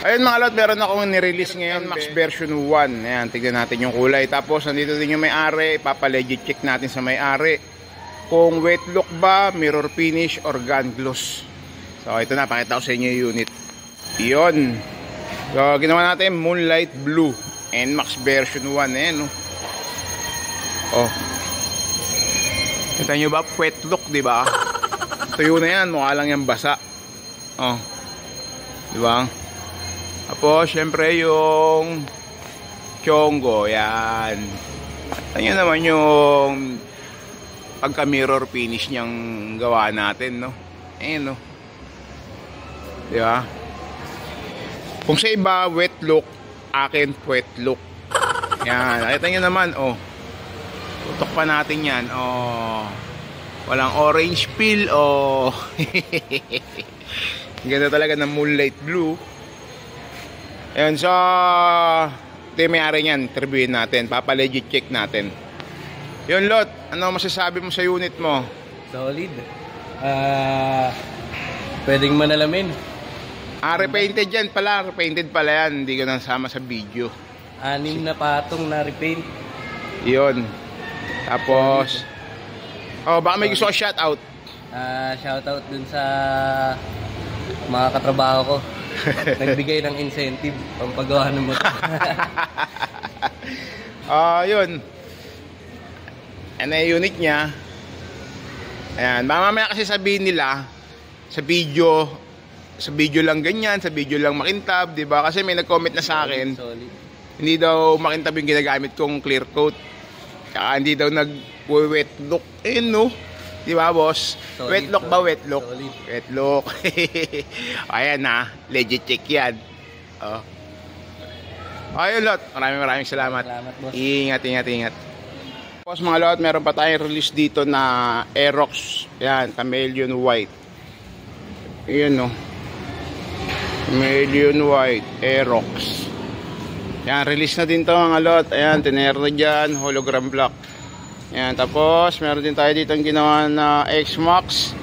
Ayun mga lot, meron akong nirelease ngayon, Max version 1. Ayan, tignan natin yung kulay. Tapos nandito din yung may-ari, ipapalegit check natin sa may-ari kung wet look ba, mirror finish, or gun gloss. So ito na, pakita ko sa inyo yung unit. Yun. So ginawa natin Moonlight Blue and Max version 1. Ayan, no? Oh. Kita nyo ba? Wet look, diba? Tuyo na yan, mukha lang yung basa. Oh. Diba? Tapos, syempre yung Chongo, yan. Ayan naman yung pagka-mirror finish niyang gawa natin, no? Ayan, no? Diba? Kung sa iba, wet look, akin, wet look. Yan, nakita nyo naman, oh. Tutok pa natin yan, oh. Walang orange peel, oh. Ganda talaga ng Moonlight Blue. Ayan, so ito yung may-ari nyan, interviewin natin, papalegit check natin. Yun Lot, ano masasabi mo sa unit mo? Solid. Pwedeng manalamin. Repainted yan pala, repainted pala yan, hindi ko nasama sa video. 6 na patong na repaint. Yun. Tapos baka may gusto ko shoutout. Shoutout dun sa mga katrabaho ko. Nagbigay ng incentive pampagawa ng motor. Yun. Ano yung unit niya? Ayan, mamaya kasi sabihin nila sa video lang ganyan, sa video lang makintab, 'di ba? Kasi may nag-comment na sa akin. Solid. Hindi daw makintab yung ginagamit kong clear coat. Kaya hindi daw nag-wet look. Ayun, no? Di ba, boss? Solid, wet look ba? Wet look? Solid. Wet look. Ayan na. Legit check yan. Ayun, Lot. Maraming salamat. Salamat, boss. Ingat. Boss, mga Lot, meron pa tayong release dito na Aerox. Ayan, Chameleon White. Ayan, no? Chameleon White. Aerox. Ayan, release na din to mga Lot. Ayan, tiner na dyan. Hologram block. Yan, tapos meron din tayo dito ang ginawa na X-Max.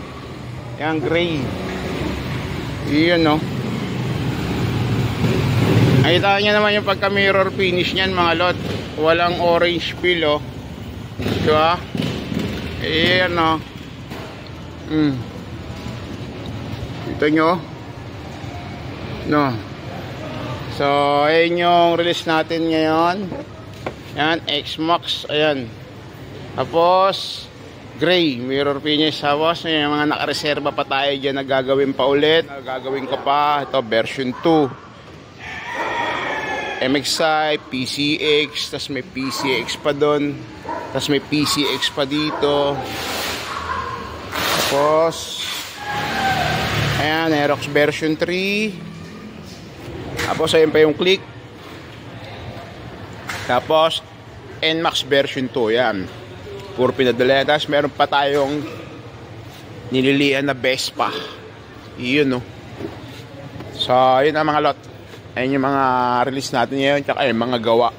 Yan, gray. Yun, no? Nakita nyo naman yung pagka-mirror finish nyan mga Lot. Walang orange peel, oh. Diba? Ayan, no? Dito nyo. No. So, ayan yung release natin ngayon. Yan, X-Max. Ayan. Tapos gray, mirror finish. Tapos may mga nakareserba pa tayo dyan na gagawin pa ulit. Gagawin ko pa. Ito version 2 MXI, PCX. Tapos may PCX pa doon. Tapos may PCX pa dito. Tapos ayan, Aerox version 3. Tapos ayun pa yung click. Tapos NMAX version 2. Yan, puro pinadala. Tapos meron pa tayong nililian na Vespa. Yun, no? So yun ang mga Lot. Ayun yung mga release natin ngayon. Tsaka yung mga gawa.